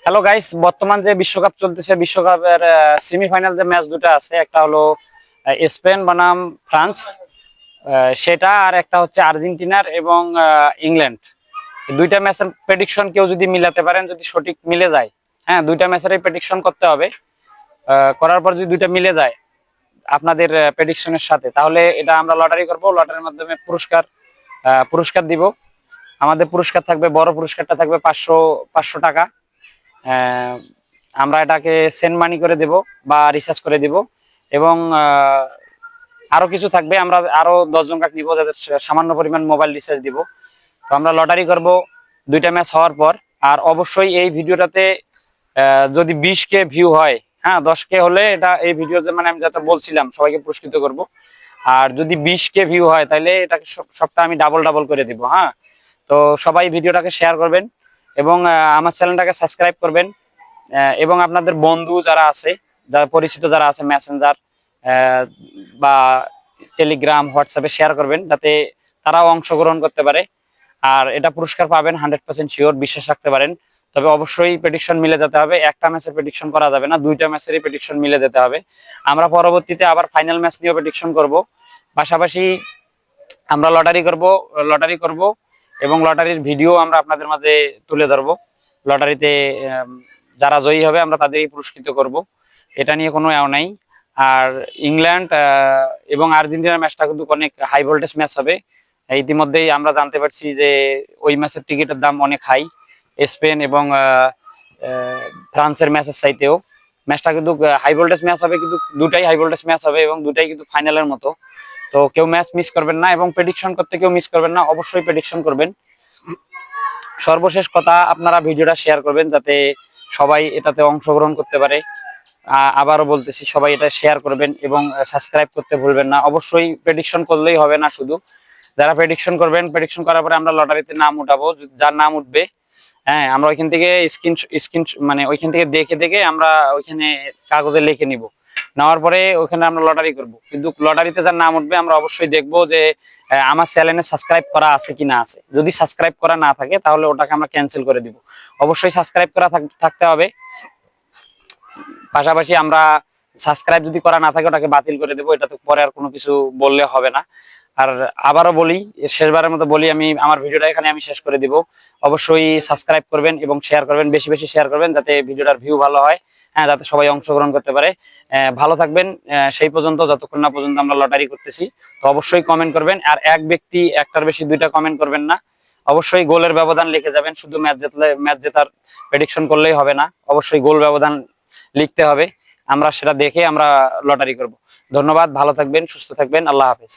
Hello guys, বর্তমান যে বিশ্বকাপ চলতেছে, বিশ্বকাপের সেমিফাইনাল যে ম্যাচ দুটো আছে, একটা হলো স্পেন বনাম ফ্রান্স, সেটা, আর একটা হচ্ছে আর্জেন্টিনার এবং ইংল্যান্ড। দুইটা ম্যাচের প্রেডিকশন কেউ যদি মিলাতে পারেন, যদি সঠিক মিলে যায়, হ্যাঁ, দুইটা ম্যাচেরই প্রেডিকশন করতে হবে। করার পর যদি দুইটা মিলে যায় আপনাদের প্রেডিকশনের সাথে, তাহলে এটা আমরা লটারি করব। লটারির মাধ্যমে পুরস্কার দিব। আমাদের পুরস্কার থাকবে, বড় পুরস্কারটা থাকবে 500 টাকা। আহ, আমরা এটাকে সেন্ড মানি করে দেব বা রিচার্জ করে দিব। এবং আরো কিছু থাকবে, আমরা আরো 10 জন কাক নিব যাদের সামান্য পরিমাণ মোবাইল রিচার্জ দিব। তো আমরা লটারি করব দুইটা ম্যাচ হওয়ার পর। আর অবশ্যই এই ভিডিওটাতে যদি 20K ভিউ হয়, হ্যাঁ, 10K হলে এটা এই ভিডিও যে মানে আমি যেটা বলছিলাম সবাইকে পুরস্কৃত করব। আর যদি 20K ভিউ হয় তাহলে এটাকে সবটা আমি ডাবল ডাবল করে দিব। হ্যাঁ, তো সবাই ভিডিওটাকে শেয়ার করবেন এবং আমার চ্যানেলটাকে সাবস্ক্রাইব করবেন। এবং আপনাদের বন্ধু যারা আছে, যারা পরিচিত যারা আছে, মেসেঞ্জার বা টেলিগ্রাম, হোয়াটসঅ্যাপে শেয়ার করবেন যাতে তারাও অংশগ্রহণ করতে পারে। আর এটা পুরস্কার পাবেন 100% শিওর, বিশ্বাস রাখতে পারেন। তবে অবশ্যই প্রেডিকশন মিলে যেতে হবে। একটা ম্যাচের প্রেডিকশন করা যাবে না, দুইটা ম্যাচেরই প্রেডিকশন মিলে যেতে হবে। আমরা পরবর্তীতে আবার ফাইনাল ম্যাচ নিয়ে প্রেডিকশন করব। পাশাপাশি আমরা লটারি করব এবং লটারির ভিডিও আমরা আপনাদের মাঝে তুলে ধরবো। লটারিতে যারা জয়ী হবে আমরা তাদেরই পুরস্কৃত করব। এটা নিয়ে কোনো নাই। আর ইংল্যান্ড এবং আর্জেন্টিনার ম্যাচটা কিন্তু অনেক হাই ভোল্টেজ ম্যাচ হবে। ইতিমধ্যেই আমরা জানতে পারছি যে ওই ম্যাচের টিকিটের দাম অনেক হাই, স্পেন এবং ফ্রান্সের ম্যাচের চাইতেও। ম্যাচটা কিন্তু হাই ভোল্টেজ ম্যাচ হবে, কিন্তু দুটাই হাই ভোল্টেজ ম্যাচ হবে এবং দুটাই কিন্তু ফাইনালের মতো। তো কেউ ম্যাচ মিস করবেন না এবং প্রেডিকশন করতে কেউ মিস করবেন না, অবশ্যই প্রেডিকশন করবেন। সর্বশেষ কথা, আপনারা ভিডিওটা শেয়ার করবেন যাতে সবাই এটাতে অংশগ্রহণ করতে পারে। আবারও বলতেছি, সবাই এটা শেয়ার করবেন এবং সাবস্ক্রাইব করতে ভুলবেন না। অবশ্যই প্রেডিকশন করলেই হবে না, শুধু যারা প্রেডিকশন করবেন, প্রেডিকশন করার পরে আমরা লটারিতে নাম উঠাবো। যার নাম উঠবে, হ্যাঁ, আমরা ওইখান থেকে স্ক্রিন মানে ওইখান থেকে দেখে দেখে আমরা ওইখানে কাগজে লিখে নিব। নেওয়ার পরে ওইখানে আমরা লটারি করব। কিন্তু লটারিতে যার নাম উঠবে আমরা অবশ্যই দেখবো যে আমার চ্যানেলে সাবস্ক্রাইব করা আছে কিনা আছে। যদি সাবস্ক্রাইব করা না থাকে তাহলে ওটাকে আমরা ক্যান্সেল করে দিব। অবশ্যই সাবস্ক্রাইব করা থাকতে হবে। পাশাপাশি আমরা সাবস্ক্রাইব যদি করা না থাকে ওটাকে বাতিল করে দেবো। এটা তো পরে আর কোনো কিছু বললে হবে না। আর আবারও বলি, শেষবারের মতো বলি, আমি আমার ভিডিওটা এখানে আমি শেষ করে দিব। অবশ্যই সাবস্ক্রাইব করবেন এবং শেয়ার করবেন, বেশি বেশি শেয়ার করবেন যাতে ভিডিওটার ভিউ ভালো হয়, হ্যাঁ, যাতে সবাই অংশগ্রহণ করতে পারে। ভালো থাকবেন সেই পর্যন্ত, যতক্ষণ না পর্যন্ত আমরা লটারি করতেছি। তো অবশ্যই কমেন্ট করবেন। আর এক ব্যক্তি একটার বেশি দুইটা কমেন্ট করবেন না। অবশ্যই গোলের ব্যবধান লিখে যাবেন। শুধু ম্যাচ জেতার প্রেডিকশন করলেই হবে না, অবশ্যই গোল ব্যবধান লিখতে হবে। আমরা সেটা দেখে আমরা লটারি করব। ধন্যবাদ, ভালো থাকবেন, সুস্থ থাকবেন, আল্লাহ হাফেজ।